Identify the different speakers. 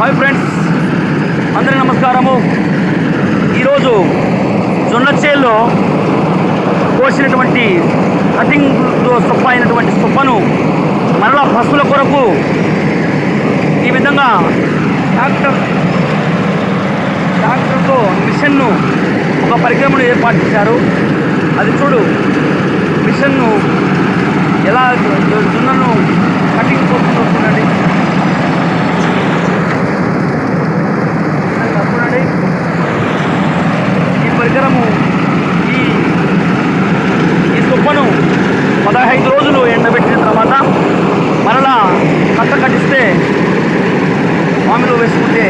Speaker 1: Hi friends, అందరికీ నమస్కారము. ఈరోజు జొన్న చేల్లో కోసినటువంటి కటింగ్తో సొప్ప అయినటువంటి సొప్పను మరలా పశువుల కొరకు ఈ విధంగా ట్రాక్టర్తో మిషన్ను ఒక పరికరమును ఏర్పాటు చేశారు. అది చూడు, మిషన్ను ఎలా జొన్నను కటింగ్ చేస్తుందో చూడండి. ఈ పరికరము ఈ సొప్పను 15 రోజులు ఎండబెట్టిన తర్వాత మరలా కట్ట కట్టిస్తే మామిలో వేసుకుంటే